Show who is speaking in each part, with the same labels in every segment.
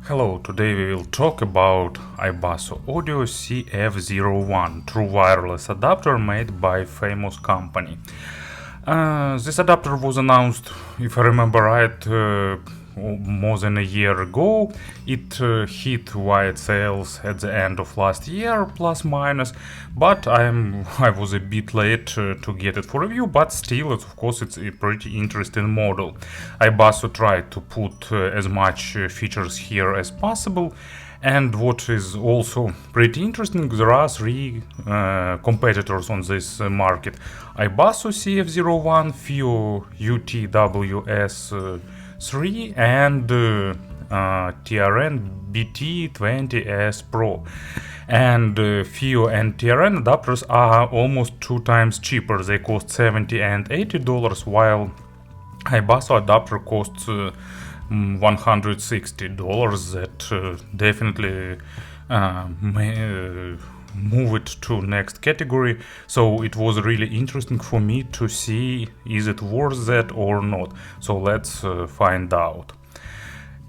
Speaker 1: Hello, today we will talk about iBasso Audio CF01 true wireless adapter made by famous company. This adapter was announced, if I remember right, more than a year ago. It hit wide sales at the end of last year, plus minus, but I was a bit late to get it for review, but still, of course, it's a pretty interesting model. iBasso tried to put as much features here as possible. And what is also pretty interesting, there are three competitors on this market: iBasso CF01, FIO UTWS 3, and TRN BT20S Pro. And FIO and TRN adapters are almost 2 times cheaper. They cost $70 and $80, while iBasso adapter costs $160. That definitely move it to next category. So it was really interesting for me to see, is it worth that or not. So let's find out.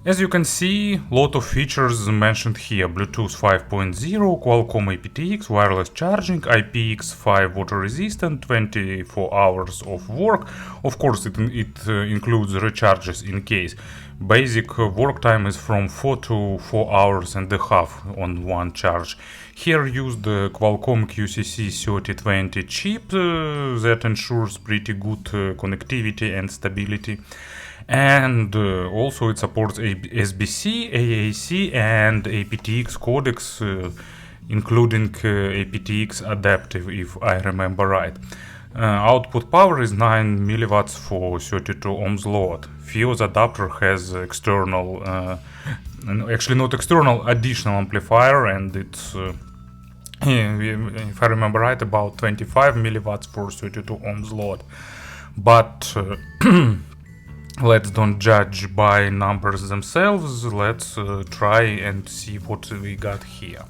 Speaker 1: As you can see, lot of features mentioned here: Bluetooth 5.0, Qualcomm aptX, wireless charging, IPX5 water resistant, 24 hours of work. Of course, it includes recharges in case. Basic work time is from 4 to 4 hours and a half on one charge. Here used the Qualcomm QCC 3020 chip that ensures pretty good connectivity and stability. And also it supports SBC, AAC and aptX codecs, including aptX adaptive, if I remember right. Output power is 9 milliwatts for 32 ohms load. FIO's adapter has external, actually not external, additional amplifier, and it's, if I remember right, about 25 milliwatts for 32 ohms load. But let's don't judge by numbers themselves. Let's try and see what we got here.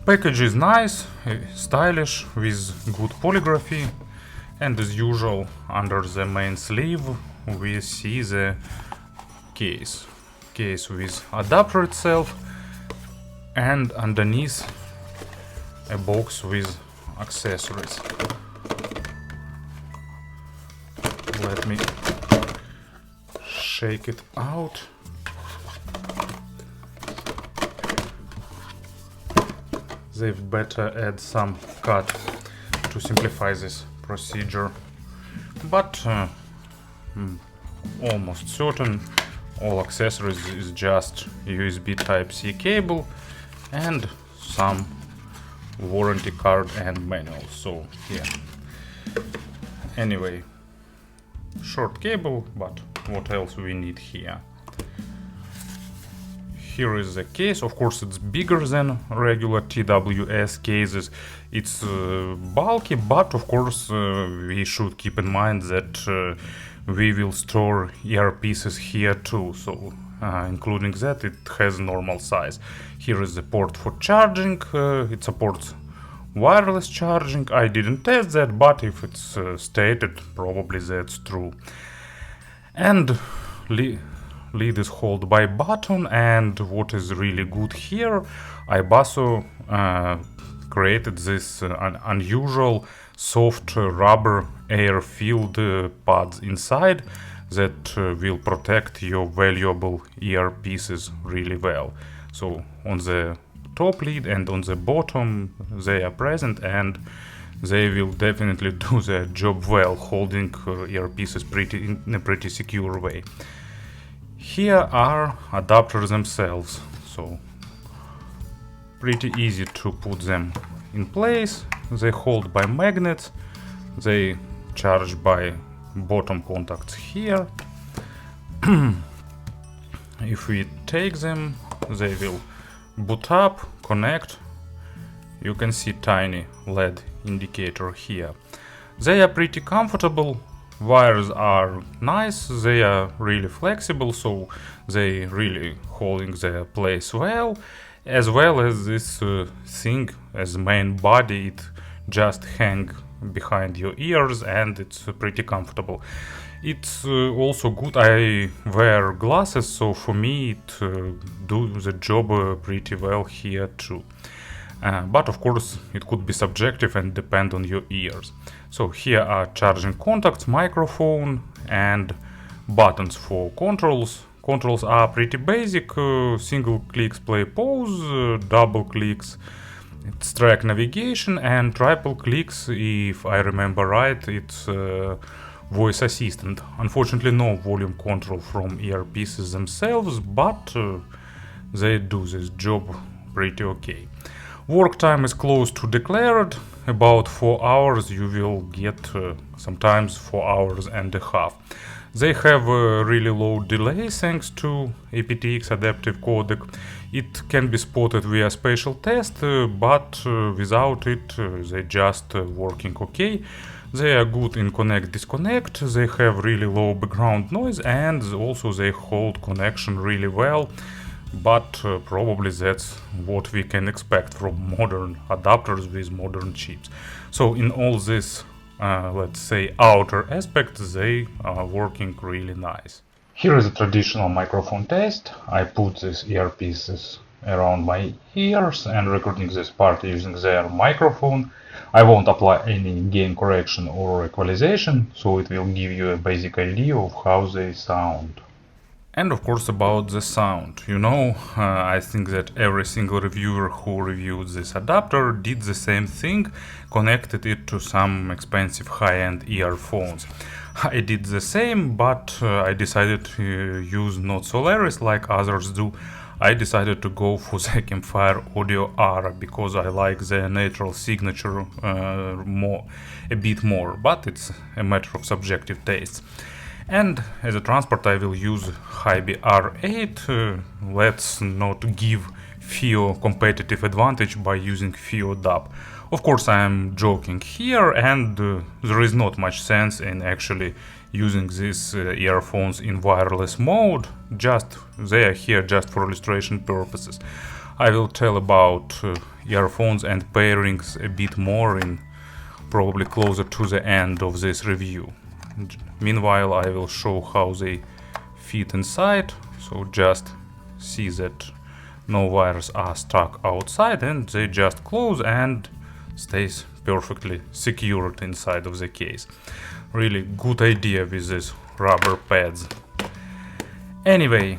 Speaker 1: Package is nice, stylish, with good polygraphy, and as usual, under the main sleeve we see the case with adapter itself, and underneath a box with accessories. Let me shake it out. They've better add some cut to simplify this procedure, but almost certain all accessories is just USB Type-C cable and some warranty card and manual. So yeah, anyway, short cable, but what else we need here? Here is the case. Of course, it's bigger than regular TWS cases. It's bulky, but of course we should keep in mind that we will store earpieces here too. So including that, it has normal size. Here is the port for charging. It supports wireless charging. I didn't test that, but if it's stated, probably that's true. And lead is held by button, and what is really good here, iBasso created this unusual soft rubber air-filled pads inside that will protect your valuable earpieces really well. So on the top lid and on the bottom they are present, and they will definitely do their job well, holding earpieces in a pretty secure way. Here are adapters themselves, so pretty easy to put them in place. They hold by magnets, they charge by bottom contacts here. If we take them, they will boot up, connect. You can see tiny LED indicator here. They are pretty comfortable. Wires are nice, they are really flexible, so they really holding their place well as this thing as main body, it just hang behind your ears and it's pretty comfortable. It's also good. I wear glasses, so for me it do the job pretty well here too. But of course it could be subjective and depend on your ears. So here are charging contacts, microphone, and buttons for controls. Controls are pretty basic. Single clicks play pause, double clicks it's track navigation, and triple clicks, if I remember right, it's voice assistant. Unfortunately no volume control from earpieces themselves, but they do this job pretty okay. Work time is close to declared, about 4 hours. You will get sometimes 4 hours and a half. They have a really low delay thanks to aptX adaptive codec. It can be spotted via spatial test, but without it they just working okay. They are good in connect disconnect, they have really low background noise, and also they hold connection really well. But probably that's what we can expect from modern adapters with modern chips. So in all this let's say outer aspects, they are working really nice. Here is a traditional microphone test. I put these earpieces around my ears and recording this part using their microphone. I won't apply any gain correction or equalization, so it will give you a basic idea of how they sound. And of course about the sound. You know, I think that every single reviewer who reviewed this adapter did the same thing, connected it to some expensive high-end earphones. I did the same, but I decided to use not Solaris like others do. I decided to go for the Campfire Audio Ara because I like the natural signature a bit more, but it's a matter of subjective tastes. And as a transport I will use Hibi R8. Let's not give FIO competitive advantage by using FIO DAB. Of course I am joking here, and there is not much sense in actually using these earphones in wireless mode. Just they are here just for illustration purposes. I will tell about earphones and pairings a bit more in probably closer to the end of this review. Meanwhile, I will show how they fit inside, so just see that no wires are stuck outside and they just close and stays perfectly secured inside of the case. Really good idea with these rubber pads. Anyway,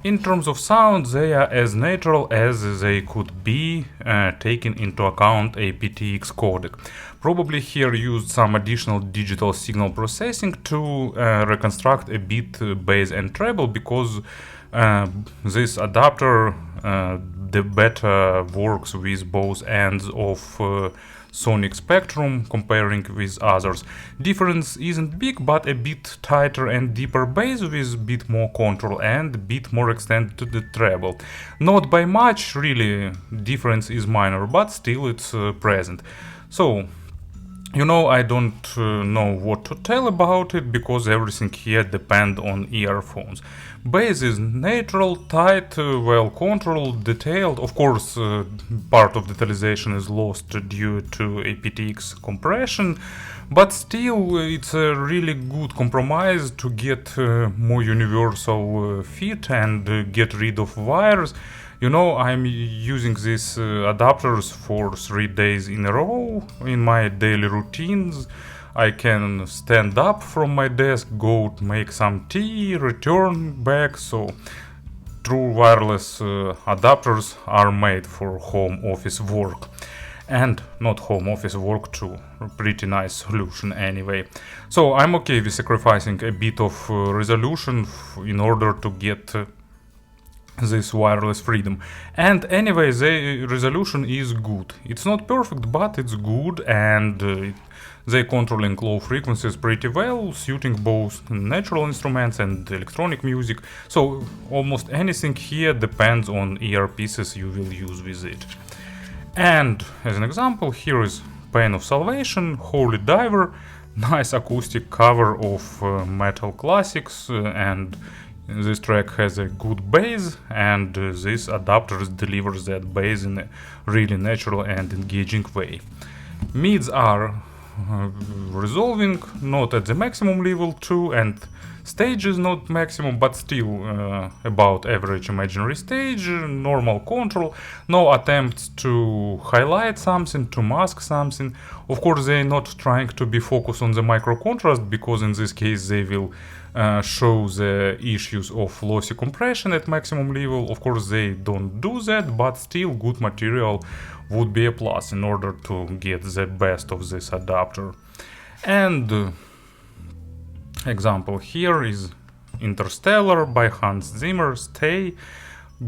Speaker 1: in terms of sound, they are as natural as they could be, taking into account aptX codec. Probably here used some additional digital signal processing to reconstruct a bit bass and treble, because this adapter the better works with both ends of sonic spectrum comparing with others. Difference isn't big, but a bit tighter and deeper bass with bit more control and bit more extended to the treble. Not by much, really, difference is minor, but still it's present. So, you know, I don't know what to tell about it, because everything here depends on earphones. Bass is natural, tight, well controlled, detailed. Of course, part of detalization is lost due to aptX compression, but still it's a really good compromise to get more universal fit and get rid of wires. You know, I'm using these adapters for 3 days in a row in my daily routines. I can stand up from my desk, go make some tea, return back, so true wireless adapters are made for home office work. And not home office work too, a pretty nice solution anyway. So I'm okay with sacrificing a bit of resolution in order to get this wireless freedom. And anyway, the resolution is good. It's not perfect, but it's good, and they controlling low frequencies pretty well, suiting both natural instruments and electronic music. So almost anything here depends on earpieces you will use with it. And as an example, here is Pain of Salvation, Holy Diver, nice acoustic cover of metal classics, and this track has a good bass, and this adapter delivers that bass in a really natural and engaging way. Mids are resolving, not at the maximum level too, and stage is not maximum, but still about average imaginary stage, normal control, no attempts to highlight something, to mask something. Of course, they're not trying to be focused on the micro contrast, because in this case they will show the issues of lossy compression at maximum level. Of course, they don't do that, but still good material would be a plus in order to get the best of this adapter. And example here is Interstellar by Hans Zimmer. Stay,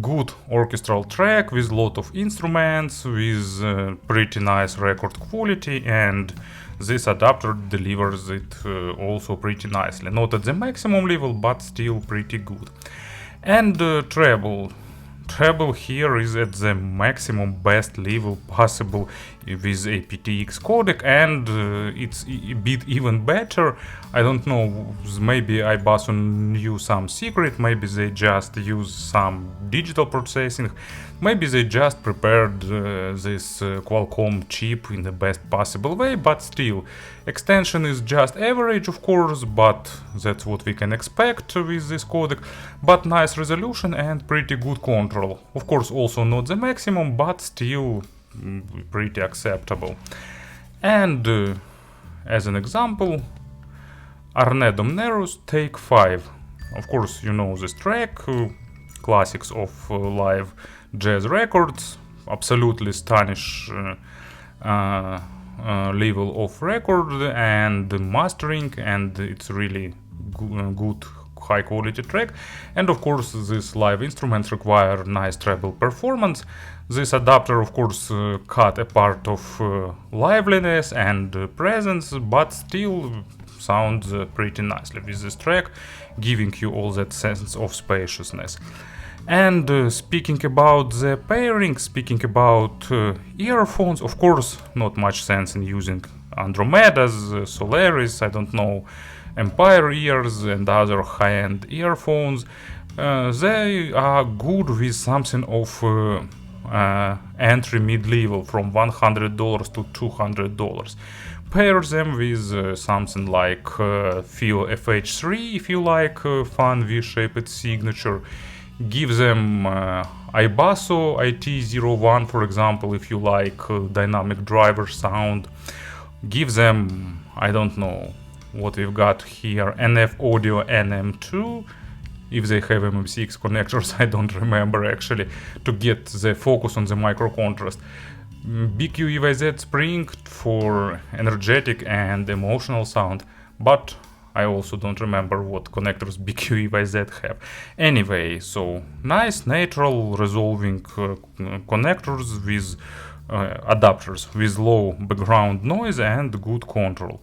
Speaker 1: good orchestral track with lot of instruments, with pretty nice record quality, and this adapter delivers it also pretty nicely. Not at the maximum level, but still pretty good. And treble here is at the maximum best level possible with aptX codec, and it's a bit even better. I don't know, maybe iBasso knew some secret, maybe they just use some digital processing, maybe they just prepared this Qualcomm chip in the best possible way, but still, extension is just average, of course, but that's what we can expect with this codec, but nice resolution and pretty good control. Of course, also not the maximum, but still pretty acceptable. And as an example, Arne Domnérus, Take 5. Of course, you know this track, classics of live jazz records, absolutely astonishing level of record and mastering, and it's really good high quality track. And of course, these live instruments require nice treble performance. This adapter, of course, cut a part of liveliness and presence, but still sounds pretty nicely with this track, giving you all that sense of spaciousness. And speaking about the pairing, speaking about earphones, of course, not much sense in using Andromedas, Solaris, I don't know, Empire ears and other high-end earphones. They are good with something of entry mid-level from $100 to $200. Pair them with something like FIO FH3 if you like fun V-shaped signature. Give them iBasso IT01, for example, if you like dynamic driver sound. Give them, I don't know what we've got here, NF Audio NM2, if they have MM6 connectors, I don't remember actually, to get the focus on the micro contrast. BQ EYZ Spring for energetic and emotional sound, but I also don't remember what connectors BQ EYZ have. Anyway, so nice natural resolving connectors with adapters with low background noise and good control.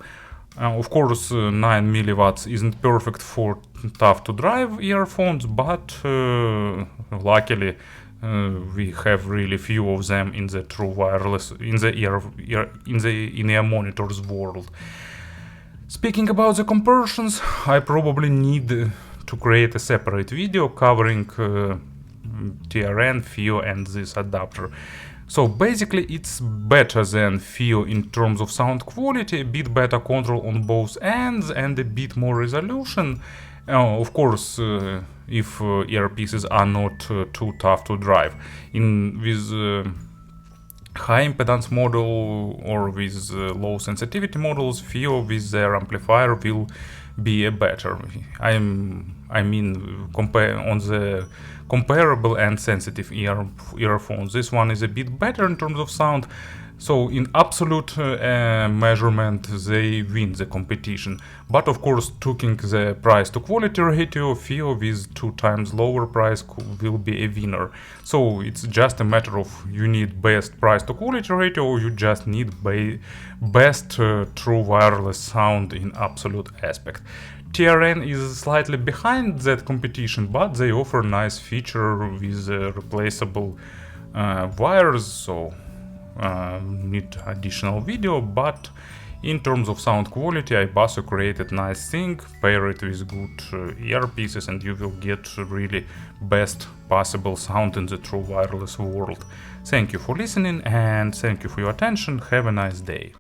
Speaker 1: Of course, 9 milliwatts isn't perfect for tough to drive earphones, but luckily we have really few of them in the true wireless in the in-ear monitors world. Speaking about the conversions, I probably need to create a separate video covering TRN, FIO and this adapter. So basically it's better than FIO in terms of sound quality, a bit better control on both ends and a bit more resolution. Of course, if earpieces are not too tough to drive. With high impedance model or with low sensitivity models, FIO with their amplifier will be a better. I mean, on the comparable and sensitive earphones, this one is a bit better in terms of sound. So in absolute measurement, they win the competition. But of course, taking the price to quality ratio, FIO with 2 times lower price will be a winner. So it's just a matter of you need best price to quality ratio, or you just need best true wireless sound in absolute aspect. TRN is slightly behind that competition, but they offer nice feature with replaceable wires, so need additional video. But in terms of sound quality, iBasso created nice thing, pair it with good earpieces and you will get really best possible sound in the true wireless world. Thank you for listening and thank you for your attention. Have a nice day.